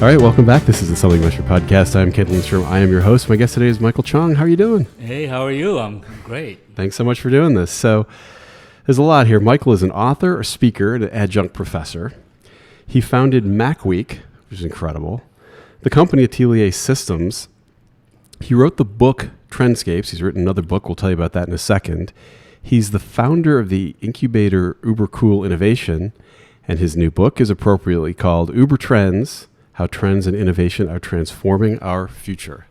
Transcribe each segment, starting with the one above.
All right, welcome back. This is the Selling Master Podcast. I'm Ken Lindstrom. I am your host. My guest today is Michael Tchong. How are you doing? Hey, how are you? I'm great. Thanks so much for doing this. So there's a lot here. Michael is an author, a speaker, and an adjunct professor. He founded MacWEEK, which is incredible. The company Atelier Systems. He wrote the book Trendscapes. He's written another book. We'll tell you about that in a second. He's the founder of the incubator Ubercool Innovation, and his new book is appropriately called Ubertrends, How Trends and Innovation Are Transforming Our Future.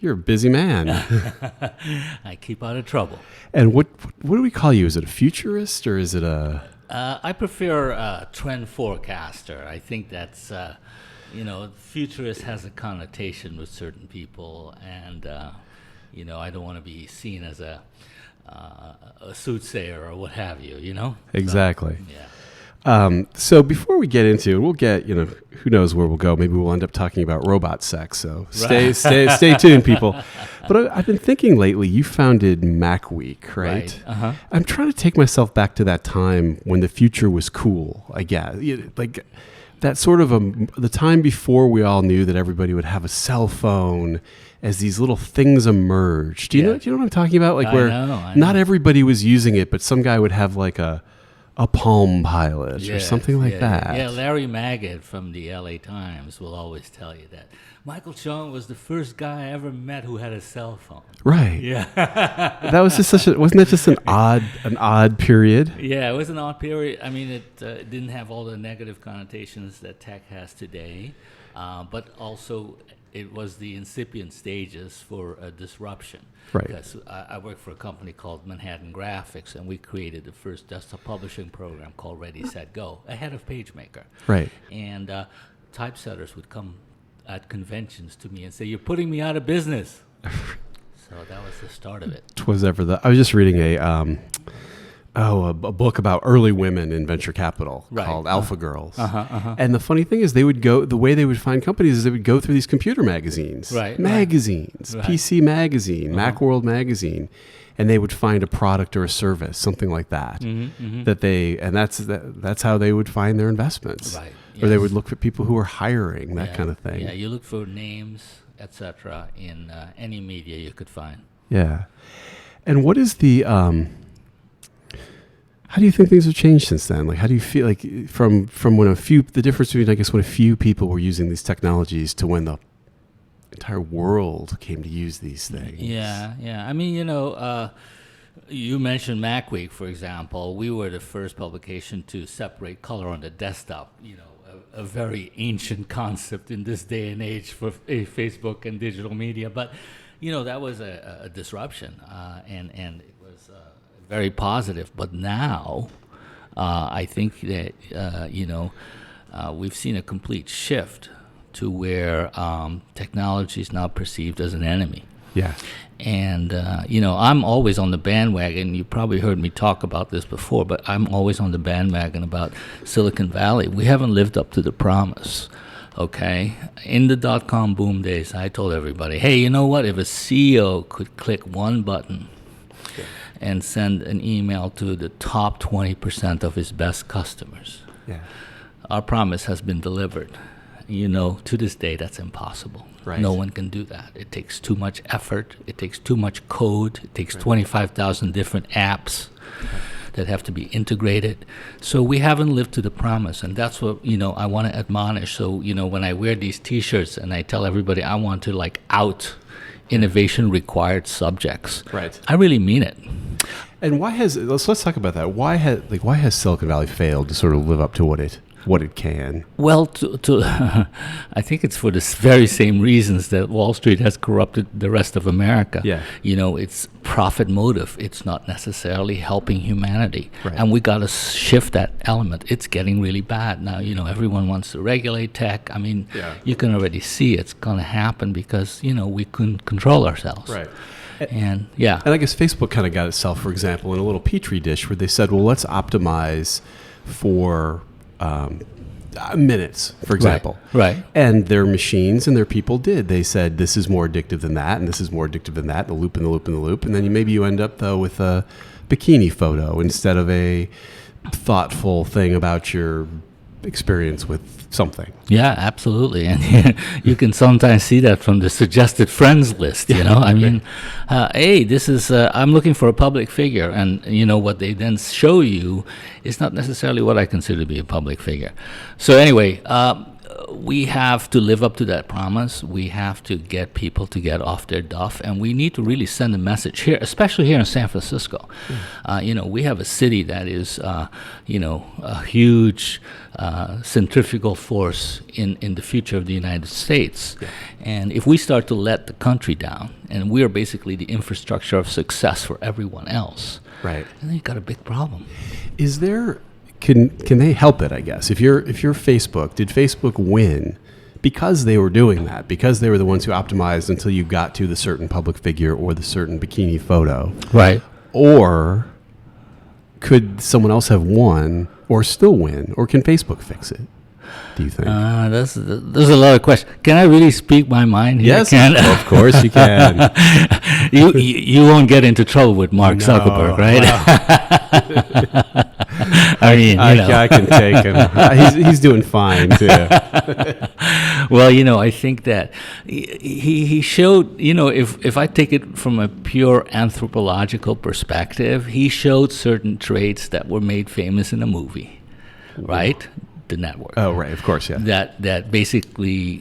You're a busy man. I keep out of trouble. And what do we call you? Is it a futurist or is it a... I prefer trend forecaster. I think that's, futurist has a connotation with certain people, and, I don't want to be seen as a soothsayer or what have you, Exactly. So, yeah. So before we get into it, we'll get, who knows where we'll go. Maybe we'll end up talking about robot sex. So stay tuned, people. But I've been thinking lately, you founded MacWEEK, right? Uh-huh. I'm trying to take myself back to that time when the future was cool, I guess. Like that sort of the time before we all knew that everybody would have a cell phone as these little things emerged. Do you know what I'm talking about? Like where not everybody was using it, but some guy would have like a Palm Pilot or something like that. Yeah, Larry Magid from the LA Times will always tell you that Michael Tchong was the first guy I ever met who had a cell phone. Right. Yeah. That was just wasn't that just an odd period? Yeah, it was an odd period. I mean, it didn't have all the negative connotations that tech has today, but also it was the incipient stages for a disruption. Right. Because I work for a company called Manhattan Graphics, and we created the first desktop publishing program called Ready, Set, Go, ahead of PageMaker. Right. And typesetters would come at conventions to me and say, "You're putting me out of business." So that was the start of it. I was just reading a book about early women in venture capital called Alpha Girls. And the funny thing is the way they would find companies is they would go through these computer magazines. Magazines, PC Magazine, Macworld Magazine, and they would find a product or a service, something like that, that's how they would find their investments. Right. Or they would look for people who were hiring, that kind of thing. Yeah, you look for names, etc. in any media you could find. Yeah. And what is the... how do you think things have changed since then? Like, how do you feel like from when the difference between, I guess, when a few people were using these technologies to when the entire world came to use these things? Yeah. I mean, you mentioned MacWEEK, for example. We were the first publication to separate color on the desktop, a very ancient concept in this day and age for Facebook and digital media. But, that was a disruption, and it was very positive. But now I think that, we've seen a complete shift to where technology is now perceived as an enemy. Yeah. And, I'm always on the bandwagon. You probably heard me talk about this before, but I'm always on the bandwagon about Silicon Valley. We haven't lived up to the promise, okay? In the dot-com boom days, I told everybody, hey, you know what? If a CEO could click one button and send an email to the top 20% of his best customers, our promise has been delivered. To this day, that's impossible. Right. No one can do that. It takes too much effort. It takes too much code. It takes 25,000 different apps that have to be integrated. So we haven't lived to the promise, and that's what, I want to admonish. So, when I wear these T-shirts and I tell everybody I want to, out innovation required subjects, right? I really mean it. And let's talk about that. Why has Silicon Valley failed to sort of live up to what it can? Well, I think it's for the very same reasons that Wall Street has corrupted the rest of America. Yeah. It's profit motive. It's not necessarily helping humanity. Right. And we got to shift that element. It's getting really bad now. Everyone wants to regulate tech. I mean, you can already see it's going to happen because, we couldn't control ourselves. Right. And I guess Facebook kind of got itself, for example, in a little petri dish where they said, well, let's optimize for minutes, for example. Right. And their machines and their people did. They said, this is more addictive than that, and this is more addictive than that, the loop and the loop and the loop. And then maybe you end up, though, with a bikini photo instead of a thoughtful thing about your experience with something. Yeah, absolutely. And you can sometimes see that from the suggested friends list, you know. I mean, hey, this is, I'm looking for a public figure. And, you know, what they then show you is not necessarily what I consider to be a public figure. So anyway, we have to live up to that promise. We have to get people to get off their duff, and we need to really send a message here, especially here in San Francisco. You know, we have a city that is, you know, a huge centrifugal force in the future of the United States. Yeah. And if we start to let the country down, and we are basically the infrastructure of success for everyone else, Right. then you've got a big problem. Is there, can they help it, I guess? If you're Facebook, did Facebook win because they were doing that, because they were the ones who optimized until you got to the certain public figure or the certain bikini photo? Right. Or could someone else have won or still win? Or can Facebook fix it, do you think? There's a lot of questions. Can I really speak my mind here? Yes, of course you can. You won't get into trouble with Mark Zuckerberg, right? Wow. I mean, you know. I can take him. He's doing fine too. Well, you know, I think that he showed, you know, if I take it from a pure anthropological perspective, he showed certain traits that were made famous in a movie, right? The network. Oh, right, of course, yeah. That basically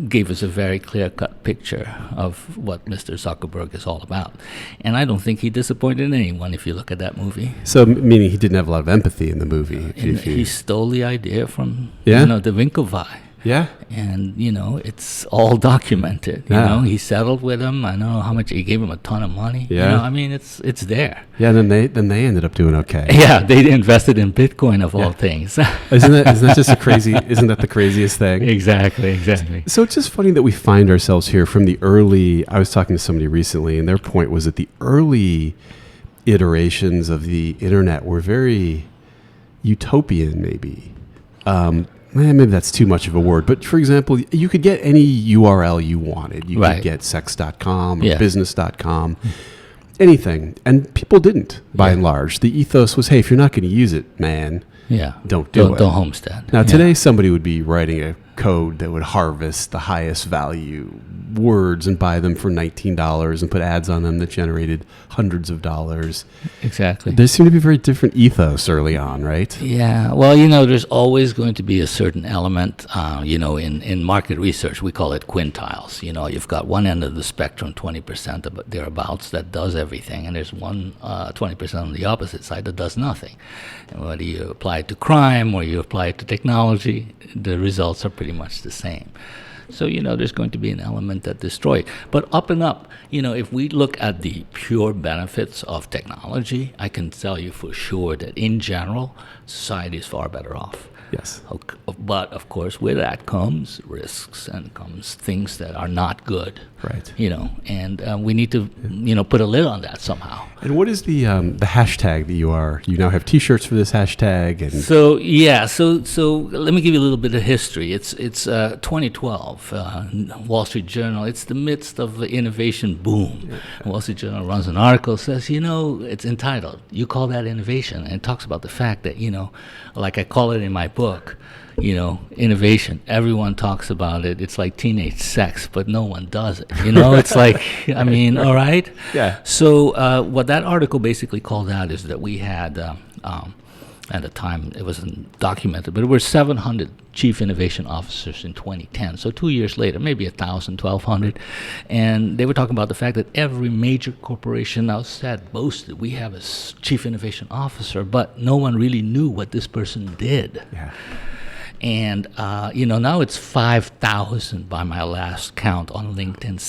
gave us a very clear-cut picture of what Mr. Zuckerberg is all about. And I don't think he disappointed anyone if you look at that movie. So, meaning he didn't have a lot of empathy in the movie. He stole the idea from, Yeah? you know, the Winklevi. Yeah? And, you know, it's all documented. You Yeah. know, he settled with him. I know how much he gave him a ton of money. Yeah. You know, I mean, it's there. Yeah, and then they ended up doing okay. Yeah, they invested in Bitcoin of all things. Isn't that just isn't that the craziest thing? Exactly. So it's just funny that we find ourselves here from the early, I was talking to somebody recently, and their point was that the early iterations of the internet were very utopian, maybe. Maybe that's too much of a word, but for example, you could get any URL you wanted. You Right. could get sex.com or Yeah. business.com, anything. And people didn't, by Yeah. and large. The ethos was, hey, if you're not going to use it, man, Yeah. don't do it. Don't homestead. Now, Yeah. today, somebody would be writing a code that would harvest the highest value words and buy them for $19 and put ads on them that generated hundreds of dollars. Exactly. There seemed to be a very different ethos early on, right? Yeah, well, you know, there's always going to be a certain element, you know, in market research, we call it quintiles. You know, you've got one end of the spectrum, 20% of thereabouts, that does everything, and there's 20% on the opposite side that does nothing. And whether you apply it to crime or you apply it to technology, the results are pretty much the same. So, you know, there's going to be an element that destroys. But up and up, you know, if we look at the pure benefits of technology, I can tell you for sure that in general, society is far better off. Yes. But, of course, with that comes risks and comes things that are not good. Right. You know, and we need to, you know, put a lid on that somehow. And what is the hashtag that you now have T-shirts for this hashtag? And So let me give you a little bit of history. It's 2012, Wall Street Journal. It's the midst of the innovation boom. Wall Street Journal runs an article, says, you know, it's entitled, "You Call That Innovation?" And it talks about the fact that, you know, like I call it in my book, you know, innovation. Everyone talks about it. It's like teenage sex, but no one does it. You know, it's like, I mean, all right. Yeah. So what that article basically called out is that we had, at the time, it wasn't documented, but there were 700 chief innovation officers in 2010. So 2 years later, maybe 1,000, 1,200. And they were talking about the fact that every major corporation now boasted, we have a chief innovation officer, but no one really knew what this person did. yeah. And, you know, now it's 5,000 by my last count on LinkedIn,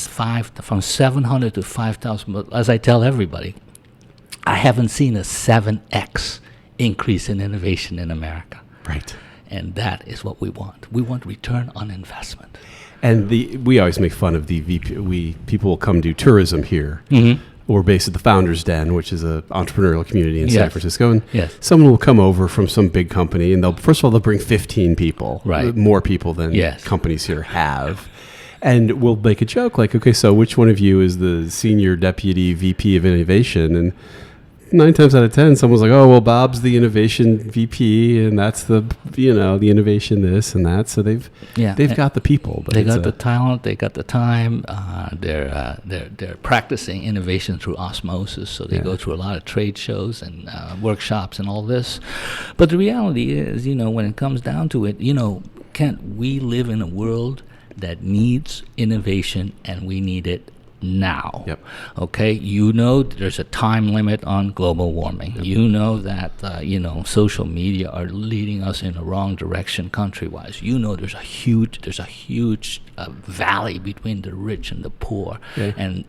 from 700 to 5,000. But as I tell everybody, I haven't seen a 7x increase in innovation in America. Right. And that is what we want. We want return on investment. And we always make fun of the VP. People will come do tourism here. Mm-hmm. We're based at the Founders Den, which is an entrepreneurial community in San Yes. Francisco. And Yes. someone will come over from some big company, and they'll bring 15 people, Right. more people than Yes. companies here have. And we'll make a joke like, okay, so which one of you is the senior deputy VP of innovation? And 9 times out of 10, someone's like, oh, well, Bob's the innovation VP, and that's the innovation this and that. So they've got the people. But they got the talent, they got the time. They're practicing innovation through osmosis. So they go through a lot of trade shows and workshops and all this. But the reality is, when it comes down to it, Kent, we live in a world that needs innovation, and we need it now. Yep. Okay, there's a time limit on global warming. Yep. That social media are leading us in the wrong direction country-wise. There's a huge valley between the rich and the poor, and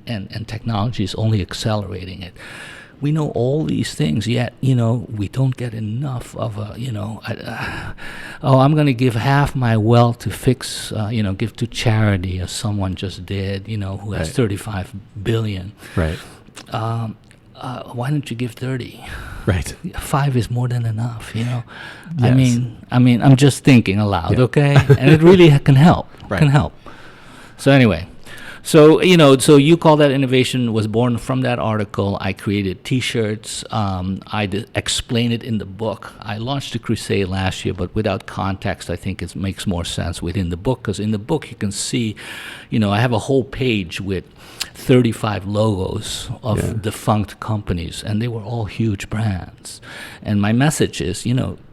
technology is only accelerating it. We know all these things, yet, we don't get enough of I'm going to give half my wealth to fix, give to charity, as someone just did, who has 35 billion. Right. Why don't you give 30? Right. 5 is more than enough, Yes. I mean, I'm just thinking aloud, okay? And it really can help. Right. Can help. So anyway. So, so you call that innovation was born from that article. I created T-shirts. I explain it in the book. I launched a crusade last year, but without context, I think it makes more sense within the book, because in the book you can see, I have a whole page with 35 logos of defunct companies, and they were all huge brands. And my message is,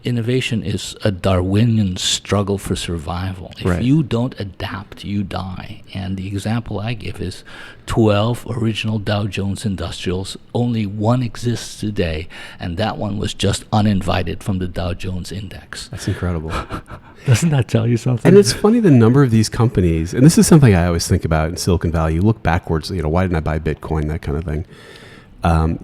innovation is a Darwinian struggle for survival. If you don't adapt, you die. And the example I give is 12 original Dow Jones Industrials. Only one exists today, and that one was just uninvited from the Dow Jones Index. That's incredible. Doesn't that tell you something? And it's funny the number of these companies, and this is something I always think about in Silicon Valley. You look backwards, why didn't I buy Bitcoin, that kind of thing.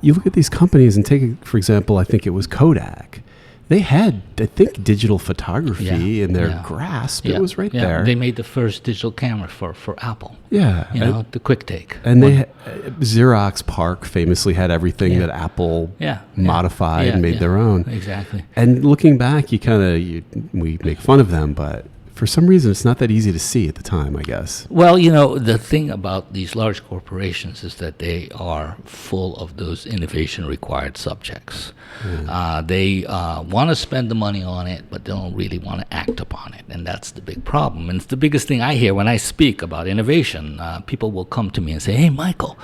You look at these companies and take, for example, I think it was Kodak. They had, I think, digital photography in their grasp. It was right there. They made the first digital camera for Apple. Yeah. The Quick Take. And Xerox PARC famously had everything that Apple modified and made their own. Exactly. And looking back, we make fun of them, but for some reason, it's not that easy to see at the time, I guess. Well, the thing about these large corporations is that they are full of those innovation-required subjects. They want to spend the money on it, but they don't really want to act upon it, and that's the big problem. And it's the biggest thing I hear when I speak about innovation. People will come to me and say, hey, Michael,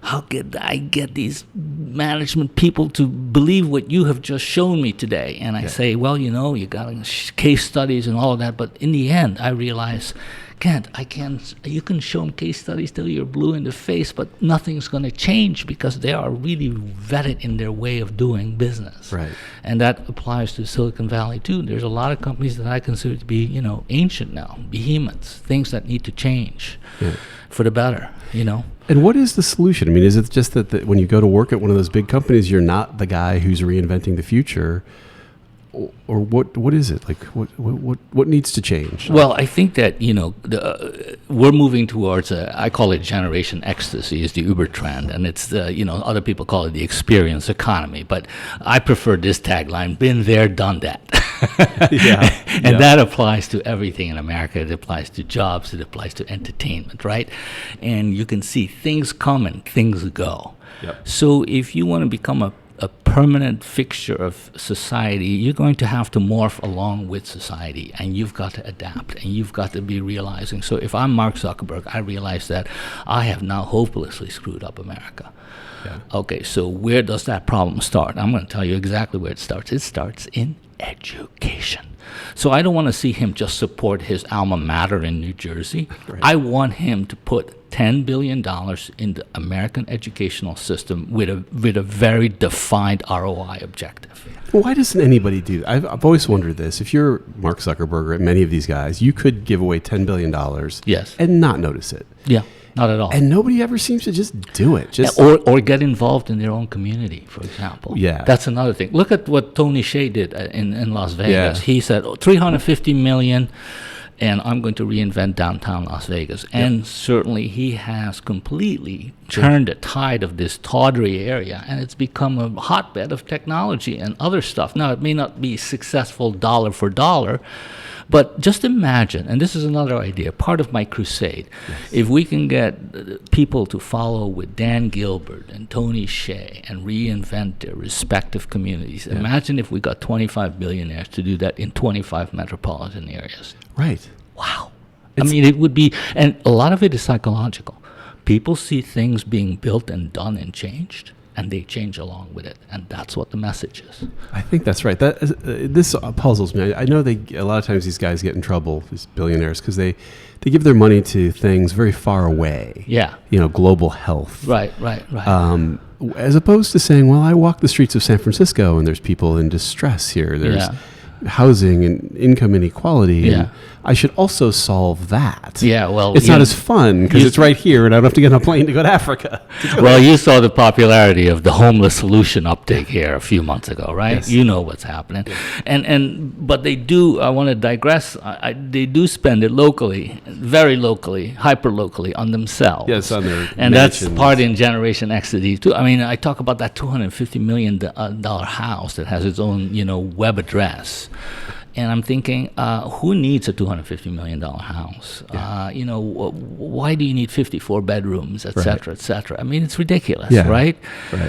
how could I get these management people to believe what you have just shown me today? And I say, well, you got case studies and all of that. But in the end, I realize, Kent, you can show them case studies till you're blue in the face, but nothing's going to change because they are really vetted in their way of doing business. Right. And that applies to Silicon Valley, too. There's a lot of companies that I consider to be, ancient now, behemoths, things that need to change for the better, And what is the solution? I mean, is it just that when you go to work at one of those big companies, you're not the guy who's reinventing the future? Or what is it? Like, what needs to change? Well, I think that, we're moving towards, I call it Generation X-tasy is the Ubertrend, and it's other people call it the experience economy, but I prefer this tagline, been there, done that. And that applies to everything in America. It applies to jobs, it applies to entertainment, right? And you can see things come and things go. Yep. So if you want to become a permanent fixture of society, you're going to have to morph along with society, and you've got to adapt, and you've got to be realizing. So if I'm Mark Zuckerberg, I realize that I have now hopelessly screwed up America. Yeah. Okay, so where does that problem start? I'm going to tell you exactly where it starts. It starts in education. So I don't want to see him just support his alma mater in New Jersey. Right. I want him to put $10 billion in the American educational system with a very defined ROI objective. Why doesn't anybody do that? I've always wondered this. If you're Mark Zuckerberg or many of these guys, you could give away $10 billion and not notice it. Yeah. Not at all. And nobody ever seems to just do it. Or get involved in their own community, for example. Yeah. That's another thing. Look at what Tony Hsieh did in Las Vegas. Yeah. He said, $350 million, and I'm going to reinvent downtown Las Vegas. And certainly he has completely turned the tide of this tawdry area, and it's become a hotbed of technology and other stuff. Now, it may not be successful dollar for dollar, but just imagine, and this is another idea, part of my crusade, if we can get people to follow with Dan Gilbert and Tony Hsieh and reinvent their respective communities. Imagine if we got 25 billionaires to do that in 25 metropolitan areas. Right. Wow. I mean, it would be, and a lot of it is psychological. People see things being built and done and changed, and they change along with it, and that's what the message is. I think that's right. That this puzzles me. I know a lot of times these guys get in trouble, these billionaires, because they give their money to things very far away. Yeah. Global health. Right. As opposed to saying, well, I walk the streets of San Francisco and there's people in distress here. There's housing and income inequality. And I should also solve that. Yeah, well, it's not as fun because it's right here and I don't have to get on a plane to go to Africa. Well, you saw the popularity of the homeless solution uptake here a few months ago, right? Yes. You know what's happening. But they do, I want to digress, they do spend it locally, very locally, hyper locally on themselves. Yes, on their And mansions. that's part in Generation X to these too. I mean, I talk about that $250 million house that has its own, web address. And I'm thinking, who needs a $250 million house? Why do you need 54 bedrooms, et cetera, et cetera? I mean, it's ridiculous, right?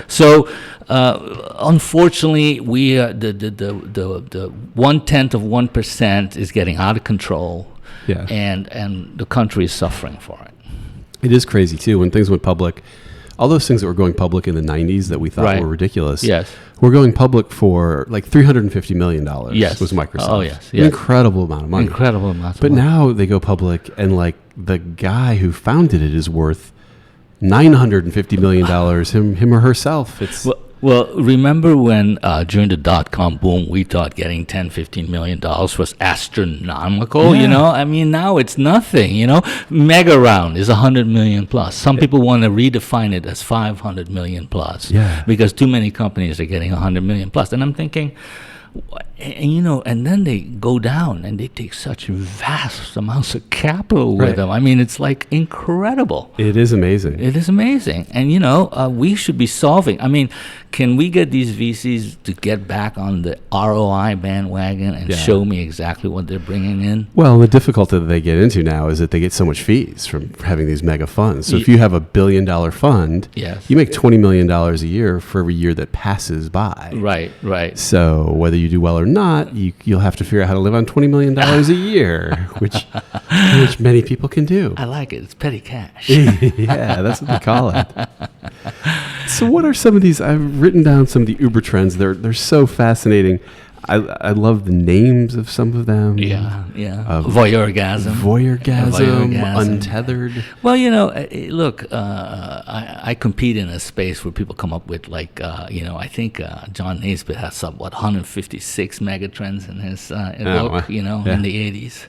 So, unfortunately, we the 0.1% is getting out of control, and the country is suffering for it. It is crazy too when things went public. All those things that were going public in the 90s that we thought were ridiculous. Yes. We're going public for like $350 million was Microsoft. Oh, yes. An incredible amount of money. Incredible amount of money. But money. now they go public and like the guy who founded it is worth $950 million, him or herself. It's Well, remember when during the dot-com boom, we thought getting $10-15 million was astronomical, I mean, now it's nothing, Mega round is $100 million plus. Some people want to redefine it as $500 million plus because too many companies are getting $100 million plus. And I'm thinking, and then they go down and they take such vast amounts of capital with them. I mean, it's like incredible. It is amazing. It is amazing. And, we should be solving. I mean, can we get these VCs to get back on the ROI bandwagon and show me exactly what they're bringing in? Well, the difficulty that they get into now is that they get so much fees from having these mega funds. So if you have a $1 billion fund, you make $20 million a year for every year that passes by. Right. So whether you do well or not, you'll have to figure out how to live on $20 million a year, which many people can do. I like it. It's petty cash. Yeah, that's what they call it. So what are some of these? I've written down some of the Ubertrends. They're so fascinating. I love the names of some of them. Voyeurgasm. Untethered. Well, look, I compete in a space where people come up with I think John Naisbitt has 156 megatrends in his book, in the 80s.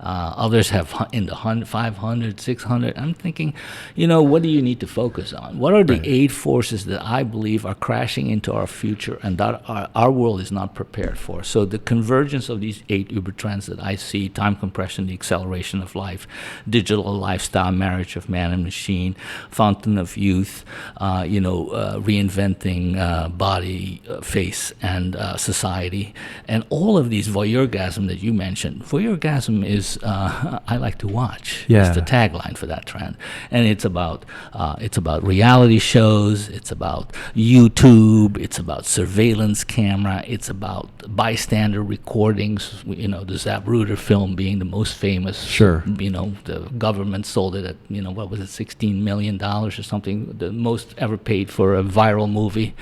Others have in the 500, 600. I'm thinking, what do you need to focus on? What are the 8 forces that I believe are crashing into our future and that our world is not prepared for? So the convergence of these 8 Uber trends that I see: time compression, the acceleration of life, digital lifestyle, marriage of man and machine, fountain of youth, reinventing body, face, and society. And all of these voyeurgasm that you mentioned, voyeurgasm is I like to watch. It's the tagline for that trend, and it's about reality shows. It's about YouTube. It's about surveillance camera. It's about bystander recordings. The Zapruder film being the most famous. Sure. The government sold it at what was it, $16 million or something, the most ever paid for a viral movie.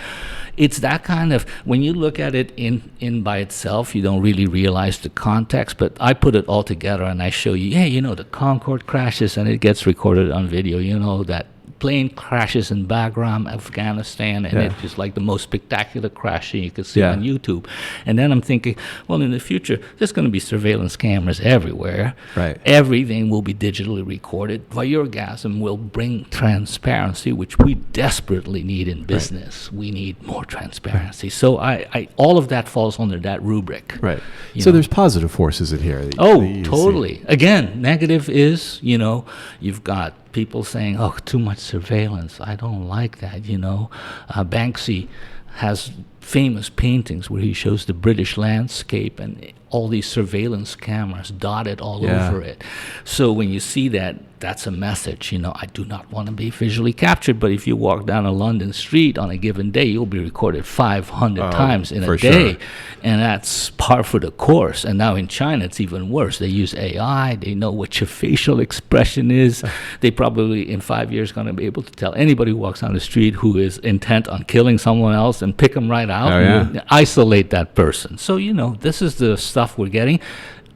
It's that kind of, when you look at it in by itself, you don't really realize the context, but I put it all together and I show you, the Concorde crashes and it gets recorded on video, that plane crashes in Bagram, Afghanistan, and it's just like the most spectacular crashing you could see on YouTube. And then I'm thinking, well, in the future, there's going to be surveillance cameras everywhere. Right. Everything will be digitally recorded. Voyeurgasm will bring transparency, which we desperately need in business. Right. We need more transparency. Right. So I all of that falls under that rubric. Right. So there's positive forces in here. Totally. Again, negative is, you've got people saying, "Oh, too much surveillance. I don't like that." Banksy has famous paintings where he shows the British landscape and all these surveillance cameras dotted all over it. So when you see that, that's a message. I do not want to be visually captured, but if you walk down a London street on a given day, you'll be recorded 500 times in a day. Sure. And that's par for the course. And now in China, it's even worse. They use AI. They know what your facial expression is. They probably in 5 years going to be able to tell anybody who walks down the street who is intent on killing someone else and pick them right out and isolate that person. So, this is the stuff we're getting.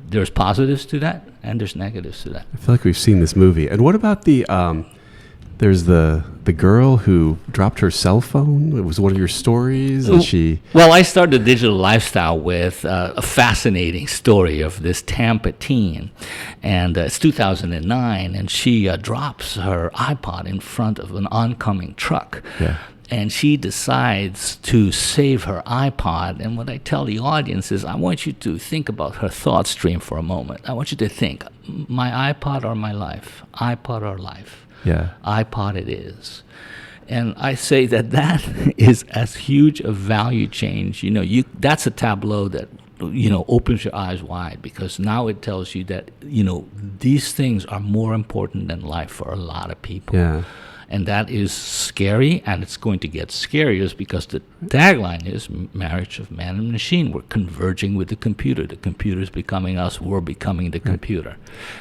There's positives to that, and there's negatives to that. I feel like we've seen this movie. And what about there's the girl who dropped her cell phone? It was one of your stories, and Well, I started Digital Lifestyle with a fascinating story of this Tampa teen, and it's 2009, and she drops her iPod in front of an oncoming truck. Yeah. And she decides to save her iPod. And what I tell the audience is, I want you to think about her thought stream for a moment. I want you to think, my iPod or my life? iPod or life? Yeah. iPod it is. And I say that is as huge a value change. That's a tableau that opens your eyes wide, because now it tells you that these things are more important than life for a lot of people. Yeah. And that is scary, and it's going to get scarier because the tagline is marriage of man and machine. We're converging with the computer. The computer is becoming us. We're becoming the computer.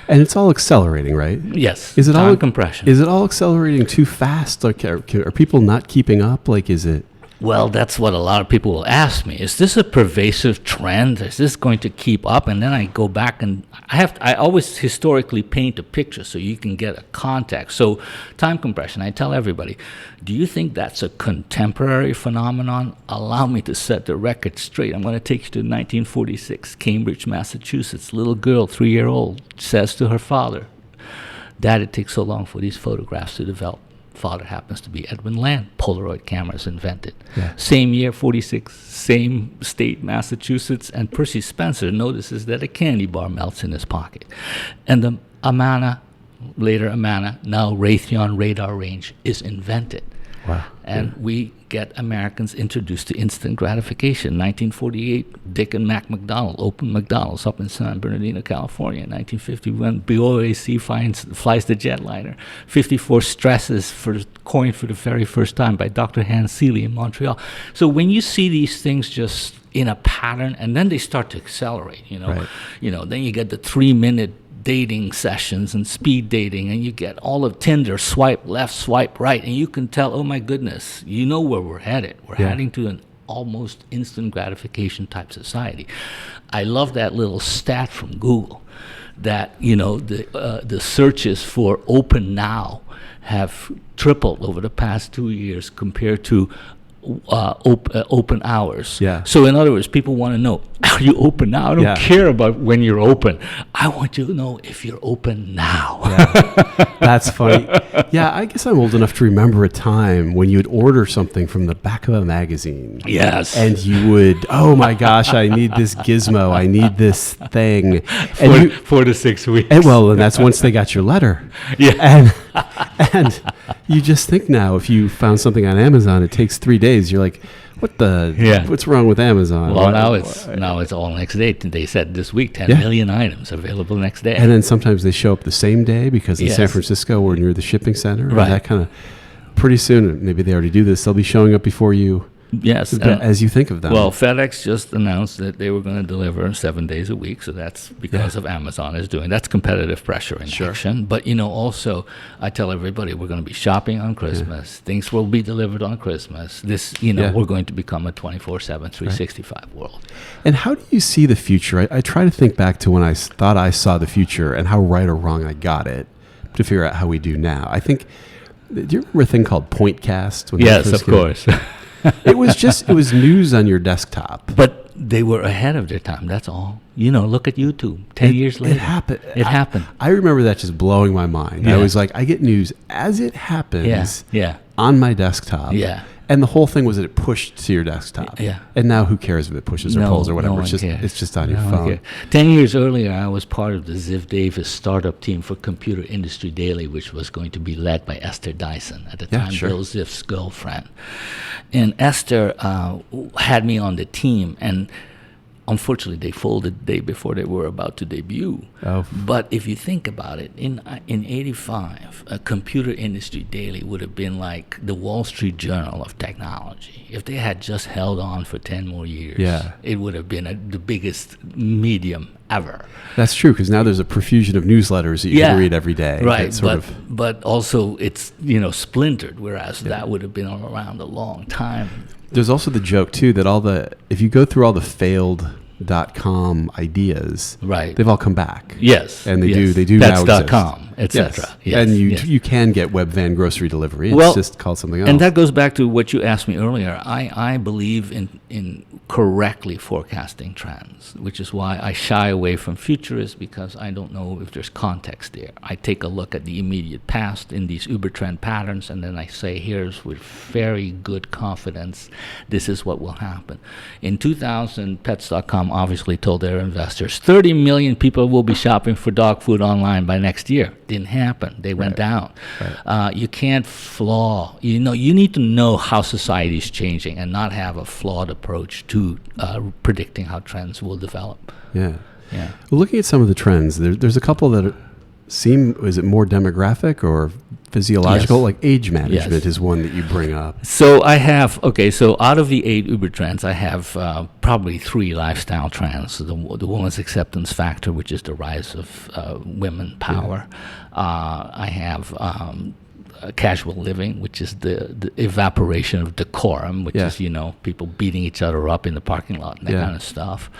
And it's all accelerating, right? Yes. Is it time all compression? Is it all accelerating too fast? Like, are people not keeping up? Like, is it? Well, that's what a lot of people will ask me. Is this a pervasive trend? Is this going to keep up? And then I go back and I always historically paint a picture so you can get a context. So time compression, I tell everybody, do you think that's a contemporary phenomenon? Allow me to set the record straight. I'm going to take you to 1946, Cambridge, Massachusetts. Little girl, 3-year-old, says to her father, "Dad, it takes so long for these photographs to develop." Father happens to be Edwin Land. Polaroid cameras invented. Yeah. Same year, 46, same state, Massachusetts, and Percy Spencer notices that a candy bar melts in his pocket. And the Amana, later Amana, now Raytheon radar range is invented. Wow. And we get Americans introduced to instant gratification. 1948, Dick and Mac McDonald opened McDonald's up in San Bernardino, California. 1951, BOAC flies the jetliner. 54, stresses coined for the very first time by Dr. Hans Seeley in Montreal. So when you see these things just in a pattern, and then they start to accelerate, Right. Then you get the 3-minute dating sessions and speed dating, and you get all of Tinder, swipe left, swipe right, and you can tell, oh my goodness, where we're headed. We're heading to an almost instant gratification type society. I love that little stat from Google that the searches for open now have tripled over the past 2 years compared to open hours. Yeah. So in other words, people want to know, are you open now? I don't care about when you're open. I want you to know if you're open now. Yeah. That's funny. Yeah, I guess I'm old enough to remember a time when you would order something from the back of a magazine. Yes. And you would, oh my gosh, I need this gizmo. I need this thing. And 4 to 6 weeks. And that's once they got your letter. Yeah. And you just think now, if you found something on Amazon, it takes 3 days. You're like, what's wrong with Amazon? Well, now it's all next day. They said this week 10 million items available next day. And then sometimes they show up the same day because in San Francisco we're near the shipping center. Right. And that kind of, pretty soon, maybe they already do this, they'll be showing up before you. Yes. As you think of them. Well, FedEx just announced that they were going to deliver 7 days a week, so that's because of Amazon is doing. That's competitive pressure in action. But, also, I tell everybody we're going to be shopping on Christmas. Things will be delivered on Christmas. We're going to become a 24/7, 365 world. And how do you see the future? I try to think back to when I thought I saw the future and how right or wrong I got it to figure out how we do now. I think, do you remember a thing called Pointcast? Yes, of course. It was news on your desktop. But they were ahead of their time, that's all. Look at YouTube. 10 years later. It happened. I remember that just blowing my mind. Yeah. I was like, I get news as it happens on my desktop. Yeah. And the whole thing was that it pushed to your desktop. Yeah. And now who cares if it pushes or pulls or whatever? No it's one just cares. it's just on your No one phone. cares. 10 years earlier, I was part of the Ziv Davis startup team for Computer Industry Daily, which was going to be led by Esther Dyson, at the time Bill Ziff's girlfriend. And Esther had me on the team, and unfortunately, they folded the day before they were about to debut. Oh. But if you think about it, in '85, a Computer Industry Daily would have been like the Wall Street Journal of technology. If they had just held on for 10 more years, it would have been the biggest medium ever. That's true, because now there's a profusion of newsletters that you can read every day. Right, but also it's splintered, whereas that would have been around a long time. There's also the joke too that if you go through all the failed .com ideas, they've all come back. Yes, and they do That's now exist. .com, etc. Yes. And you can get web van grocery delivery. It's just called something else. And that goes back to what you asked me earlier. I believe in correctly forecasting trends, which is why I shy away from futurists, because I don't know if there's context there. I take a look at the immediate past in these Ubertrend patterns, and then I say, here's with very good confidence, this is what will happen. In 2000, Pets.com obviously told their investors 30 million people will be shopping for dog food online by next year. Didn't happen. They went down. Right. You can't flaw. You need to know how society is changing and not have a flawed approach to predicting how trends will develop. Yeah. Well, looking at some of the trends, there's a couple that seem, is it more demographic or physiological? Yes. Like age management Yes. is one that you bring up. So I have, so out of the 8 Uber trends, I have probably 3 lifestyle trends. The woman's acceptance factor, which is the rise of women power. I have casual living, which is the evaporation of decorum, which is, people beating each other up in the parking lot and that kind of stuff.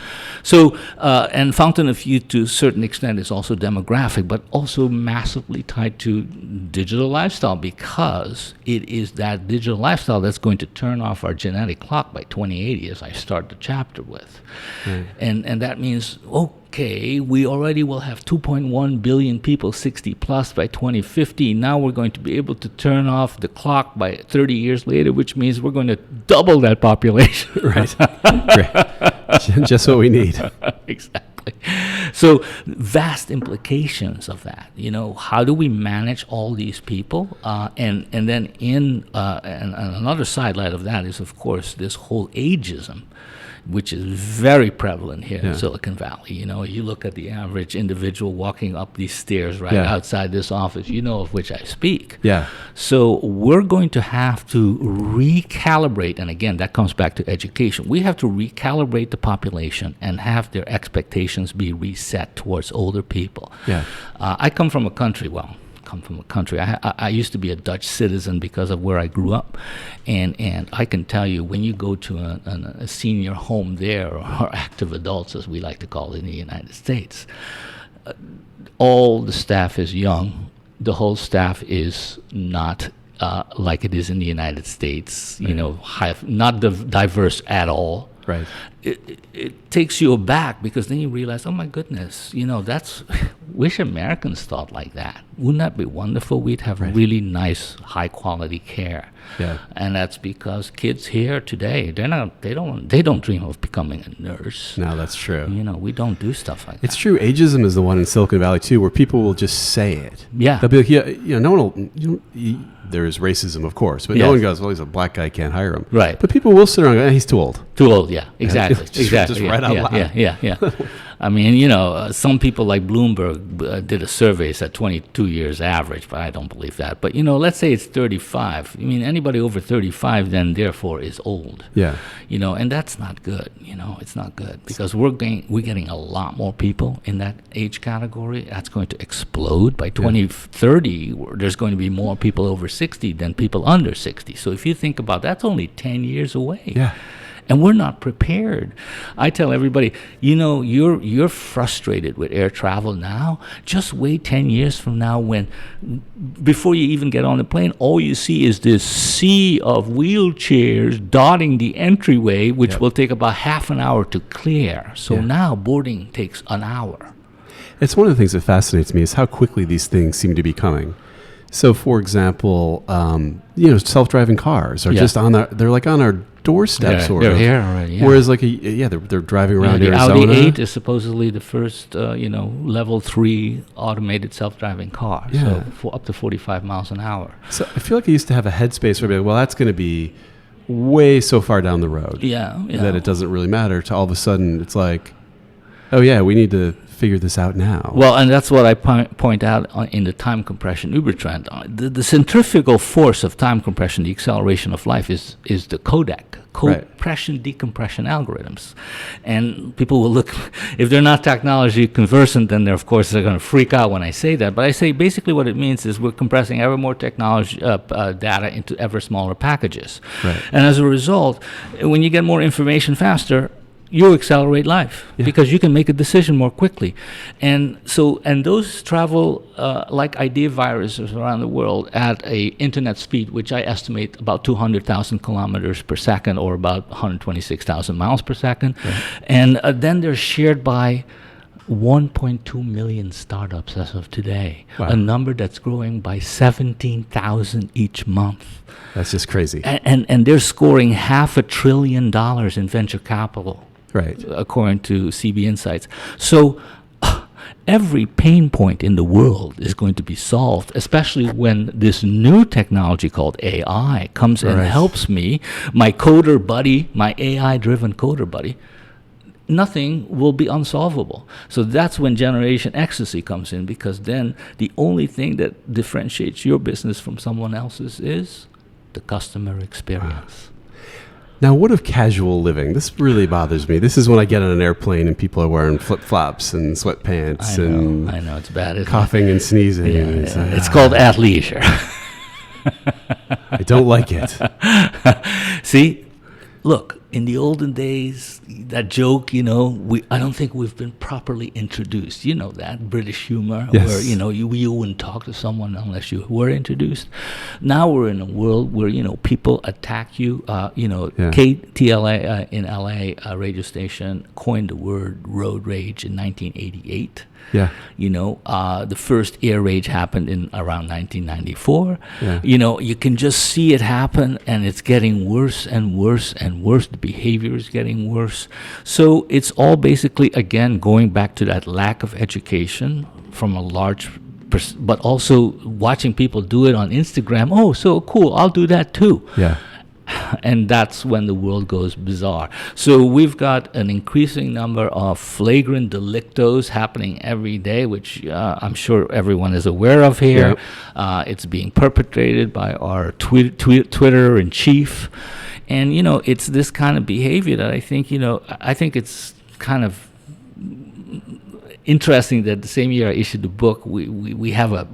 So, and fountain of youth to a certain extent is also demographic, but also massively tied to digital lifestyle, because it is that digital lifestyle that's going to turn off our genetic clock by 2080, as I start the chapter with. And that means, okay, we already will have 2.1 billion people 60 plus by 2050. Now we're going to be able to turn off the clock by 30 years later, which means we're going to double that population. Right. Great. Just what we need. Exactly. So vast implications of that. How do we manage all these people? And then and another sidelight of that is, of course, this whole ageism, which is very prevalent here in Silicon Valley. You look at the average individual walking up these stairs outside this office, of which I speak. Yeah. So we're going to have to recalibrate, and again, that comes back to education. We have to recalibrate the population and have their expectations be reset towards older people. Yeah. I come from a country, I used to be a Dutch citizen because of where I grew up, and I can tell you, when you go to a senior home there, or active adults as we like to call it in the United States, all the staff is young. The whole staff is not like it is in the United States, not diverse at all. Right. It takes you aback, because then you realize, oh my goodness, wish Americans thought like that. Wouldn't that be wonderful? We'd have really nice, high quality care. Yeah. And that's because kids here today, they don't dream of becoming a nurse. No, that's true. We don't do stuff like that. It's true. Ageism is the one in Silicon Valley too, where people will just say it. Yeah. They'll be like, no one will. There is racism, of course, but no one goes, well, he's a black guy, can't hire him. Right. But people will sit around and go, he's too old. Too old, yeah, exactly. Just right out loud. Yeah. I mean, some people like Bloomberg did a survey, said 22 years average, but I don't believe that. But, let's say it's 35. I mean, anybody over 35 then, therefore, is old. Yeah. And that's not good. It's not good, because we're getting a lot more people in that age category. That's going to explode. By 2030, there's going to be more people over 60 than people under 60. So if you think about that's only 10 years away. Yeah. And we're not prepared. I tell everybody, you're frustrated with air travel now. Just wait 10 years from now, before you even get on the plane, all you see is this sea of wheelchairs dotting the entryway, which will take about half an hour to clear. So now boarding takes an hour. It's one of the things that fascinates me is how quickly these things seem to be coming. So, for example, self-driving cars are just they're like on our doorstep, sort they're of. here already. Yeah. Whereas, they're driving around the Arizona. Audi 8 is supposedly the first, level 3 automated self-driving car. Yeah. So for up to 45 miles an hour. So I feel like I used to have a headspace where I'd be like, well, that's going to be way so far down the road. Yeah. That it doesn't really matter. To all of a sudden, it's like, oh yeah, we need to figure this out now. Well, and that's what I point out in the time compression Ubertrend. The centrifugal force of time compression, the acceleration of life, is the codec, compression decompression algorithms. And people will look, if they're not technology conversant, then they're going to freak out when I say that. But I say basically what it means is we're compressing ever more technology data into ever smaller packages. Right. And as a result, when you get more information faster, you accelerate life because you can make a decision more quickly. And those travel like idea viruses around the world at a internet speed, which I estimate about 200,000 kilometers per second, or about 126,000 miles per second. Right. And then they're shared by 1.2 million startups as of today, a number that's growing by 17,000 each month. That's just crazy. And they're scoring $500 billion in venture capital. Right. According to CB Insights. So every pain point in the world is going to be solved, especially when this new technology called AI comes and helps me, my coder buddy, my AI-driven coder buddy. Nothing will be unsolvable. So that's when Generation Ecstasy comes in, because then the only thing that differentiates your business from someone else's is the customer experience. Now, what of casual living? This really bothers me. This is when I get on an airplane and people are wearing flip-flops and sweatpants. I know, it's bad, isn't coughing it? And sneezing. Yeah, And it's called athleisure. I don't like it. See, look, in the olden days, that joke, I don't think we've been properly introduced. You know that, British humor, where, you wouldn't talk to someone unless you were introduced. Now we're in a world where, people attack you. KTLA in LA, radio station, coined the word road rage in 1988. Yeah. The first air rage happened in around 1994. Yeah. You can just see it happen, and it's getting worse and worse and worse. The behavior is getting worse. So it's all basically, again, going back to that lack of education from a large but also watching people do it on Instagram. Oh, so cool, I'll do that too. Yeah. And that's when the world goes bizarre. So we've got an increasing number of flagrant delictos happening every day, which I'm sure everyone is aware of here. Yep. It's being perpetrated by our Twitter in chief. And, it's this kind of behavior that I think it's kind of interesting that the same year I issued the book, we have a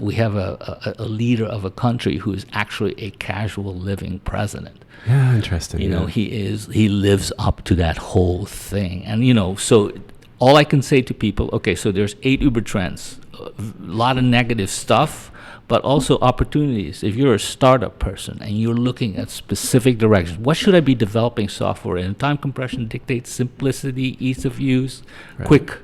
leader of a country who is actually a casual living president. Yeah, interesting. He lives up to that whole thing. And, so all I can say to people, okay, so there's 8 Ubertrends, a lot of negative stuff, but also opportunities. If you're a startup person and you're looking at specific directions, what should I be developing software in? Time compression dictates simplicity, ease of use, quick.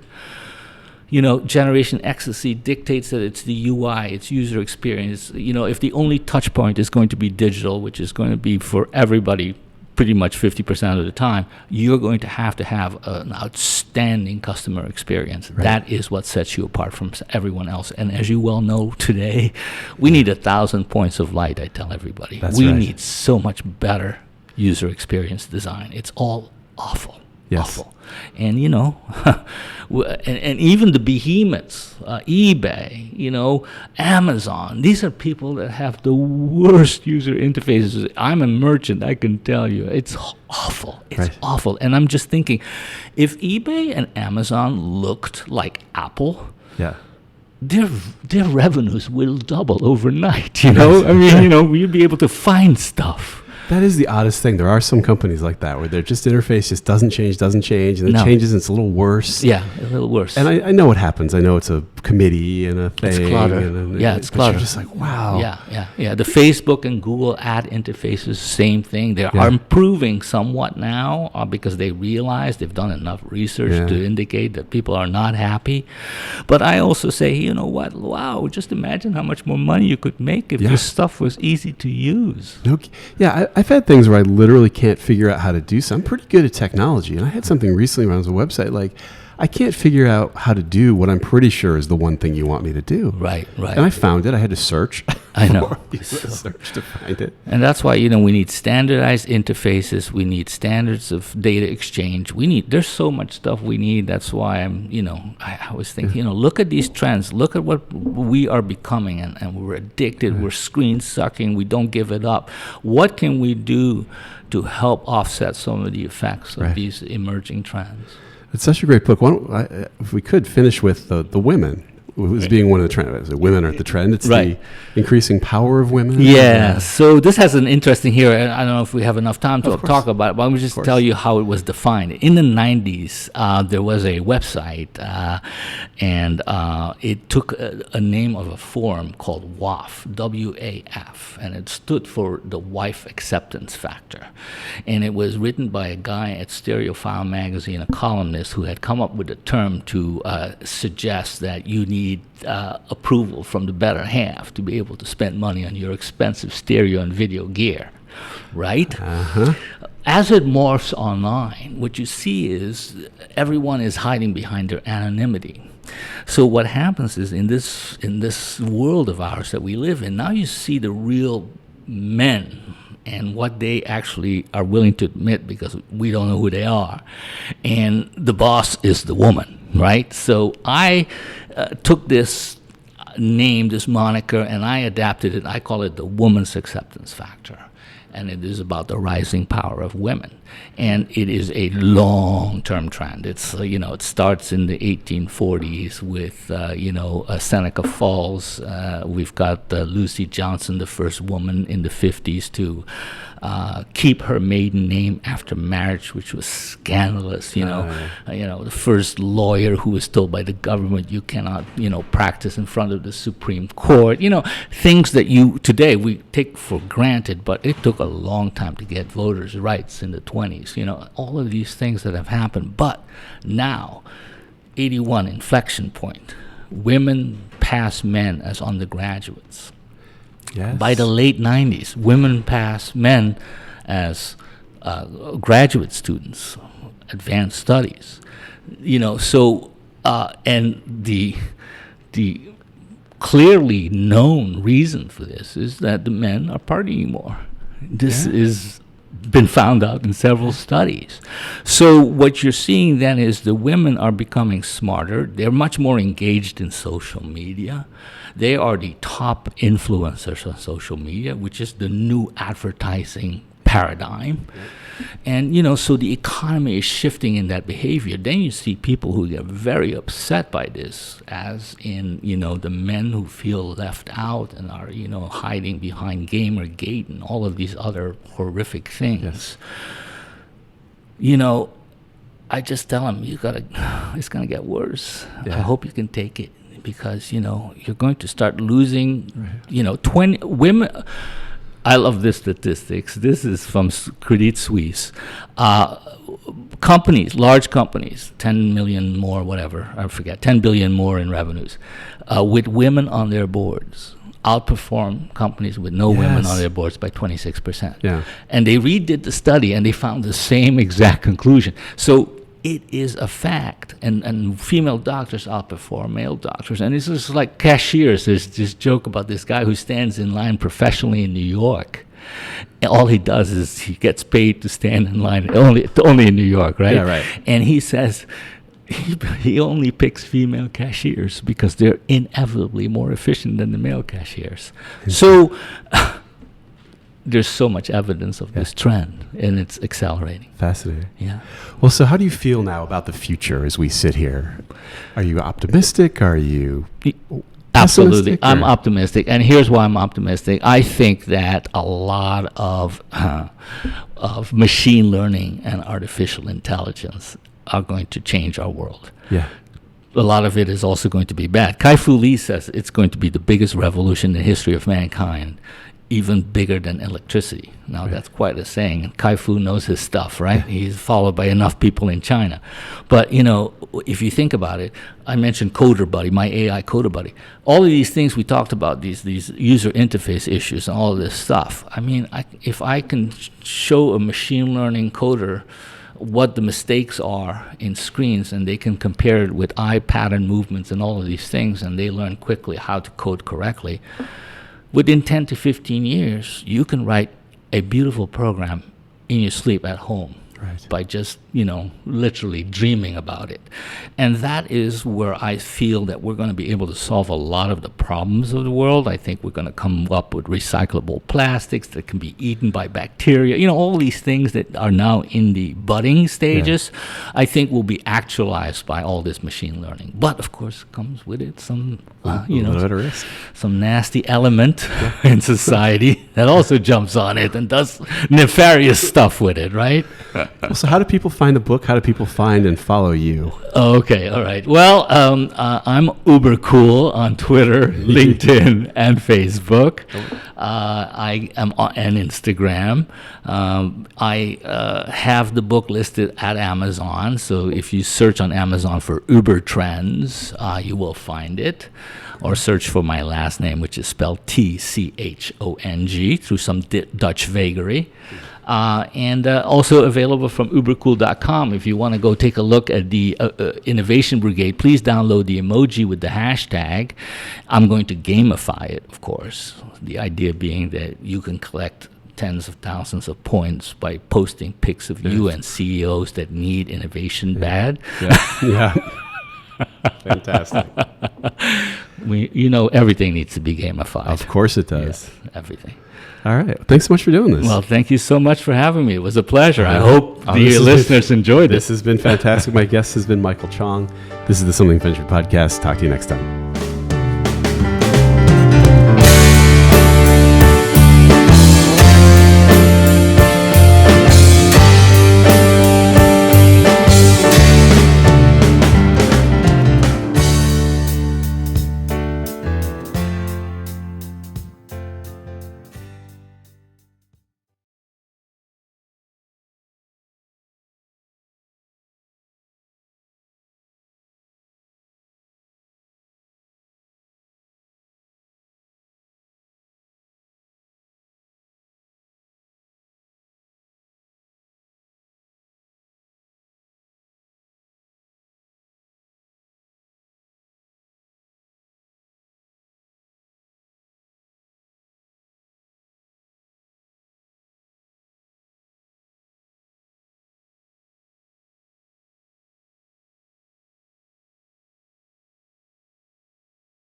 Generation Ecstasy dictates that it's the UI, it's user experience. If the only touch point is going to be digital, which is going to be for everybody pretty much 50% of the time, you're going to have an outstanding customer experience. Right. That is what sets you apart from everyone else. And as you well know today, we need 1,000 points of light, I tell everybody. We need so much better user experience design. It's all awful. Yes. Awful. And, and even the behemoths, eBay, Amazon, these are people that have the worst user interfaces. I'm a merchant, I can tell you. It's awful. It's awful. And I'm just thinking, if eBay and Amazon looked like Apple, their revenues will double overnight, I mean, you'd be able to find stuff. That is the oddest thing. There are some companies like that where their just interface just doesn't change, and it changes and it's a little worse. Yeah, a little worse. And I know what happens. I know it's a committee and a thing. It's clutter. It's clutter. You're just like, wow. Yeah. The Facebook and Google ad interfaces, same thing. They are improving somewhat now because they realize they've done enough research to indicate that people are not happy. But I also say, you know what? Wow, just imagine how much more money you could make if this stuff was easy to use. I've had things where I literally can't figure out how to do something. I'm pretty good at technology. And I had something recently when I was on a website, like, I can't figure out how to do what I'm pretty sure is the one thing you want me to do. Right. And I found it. I had to search. I know. Search to find it. And that's why, we need standardized interfaces. We need standards of data exchange. There's so much stuff we need. That's why I was thinking, look at these trends. Look at what we are becoming. And we're addicted. We're screen sucking. We don't give it up. What can we do to help offset some of the effects of these emerging trends? It's such a great book. If we could finish with the women, who's being one of the trends. Women are at the trend. It's the increasing power of women. Yeah. So this has an interesting here. I don't know if we have enough time to talk about it, but let me just tell you how it was defined. In the 90s, there was a website, and it took a name of a forum called WAF, W-A-F, and it stood for the Wife Acceptance Factor. And it was written by a guy at Stereophile magazine, a columnist, who had come up with a term to suggest that you need approval from the better half to be able to spend money on your expensive stereo and video gear, right? As it morphs online, what you see is everyone is hiding behind their anonymity. So what happens is in this world of ours that we live in, now you see the real men and what they actually are willing to admit, because we don't know who they are. And the boss is the woman, right? So I took this name, this moniker, and I adapted it. I call it the Woman's Acceptance Factor. And it is about the rising power of women. And it is a long-term trend. It's, it starts in the 1840s with, Seneca Falls. We've got Lucy Johnson, the first woman in the 50s to keep her maiden name after marriage, which was scandalous. The first lawyer who was told by the government you cannot, practice in front of the Supreme Court. Things that today we take for granted, but it took a long time to get voters' rights in the 20s. All of these things that have happened. But now, 81 inflection point. Women pass men as undergraduates. Yes. By the late 90s, women pass men as graduate students, advanced studies. And the clearly known reason for this is that the men are partying more. This is been found out in several studies. So what you're seeing then is the women are becoming smarter. They're much more engaged in social media. They are the top influencers on social media, which is the new advertising paradigm. And, so the economy is shifting in that behavior. Then you see people who get very upset by this, as in, the men who feel left out and are, hiding behind Gamergate and all of these other horrific things. Yes. I just tell them, it's going to get worse. Yeah. I hope you can take it, because, you're going to start losing, 20 women. I love this statistics. This is from Credit Suisse. Companies, large companies, 10 million more, whatever, I forget, 10 billion more in revenues, with women on their boards, outperform companies with no women on their boards by 26%. Yeah. And they redid the study, and they found the same exact conclusion. So it is a fact, and female doctors outperform male doctors. And it's just like cashiers. There's this joke about this guy who stands in line professionally in New York. And all he does is he gets paid to stand in line only in New York, right? Yeah, right. And he says he only picks female cashiers because they're inevitably more efficient than the male cashiers. So there's so much evidence of this trend, and it's accelerating. Fascinating. Yeah. Well, so how do you feel now about the future as we sit here? Are you optimistic? Are you... Absolutely. pessimistic, I'm or- optimistic. And here's why I'm optimistic. I think that a lot of machine learning and artificial intelligence are going to change our world. Yeah. A lot of it is also going to be bad. Kai-Fu Lee says it's going to be the biggest revolution in the history of mankind, even bigger than electricity. Now, that's quite a saying. And Kai-Fu knows his stuff, right? He's followed by enough people in China. But, you know, if you think about it, I mentioned Coder Buddy, my AI Coder Buddy. All of these things we talked about, these user interface issues and all of this stuff. I mean, if I can show a machine learning coder what the mistakes are in screens, and they can compare it with eye pattern movements and all of these things, and they learn quickly how to code correctly, within 10 to 15 years, you can write a beautiful program in your sleep at home. Right. By just, you know, literally dreaming about it. And that is where I feel that we're going to be able to solve a lot of the problems of the world. I think we're going to come up with recyclable plastics that can be eaten by bacteria. You know, all these things that are now in the budding stages, I think will be actualized by all this machine learning. But, of course, comes with it some, you know, risk. some nasty element in society that also jumps on it and does nefarious stuff with it, right? So how do people find the book? How do people find and follow you? Okay, all right. Well, I'm Ubercool on Twitter, LinkedIn, and Facebook. I am on Instagram. I have the book listed at Amazon, so if you search on Amazon for Ubertrends, you will find it. Or search for my last name, which is spelled Tchong, through some Dutch vagary. And also available from ubercool.com. If you want to go take a look at the Innovation Brigade, please download the emoji with the hashtag. I'm going to gamify it, of course. The idea being that you can collect tens of thousands of points by posting pics of you and CEOs that need innovation bad. Yeah. Fantastic. You know, everything needs to be gamified. Of course it does. Yes, everything. All right. Thanks so much for doing this. Well, thank you so much for having me. It was a pleasure. I hope Oh, the this has listeners enjoyed This it. has been fantastic. My guest has been Michael Tchong. This is the Something Venture podcast. Talk to you next time.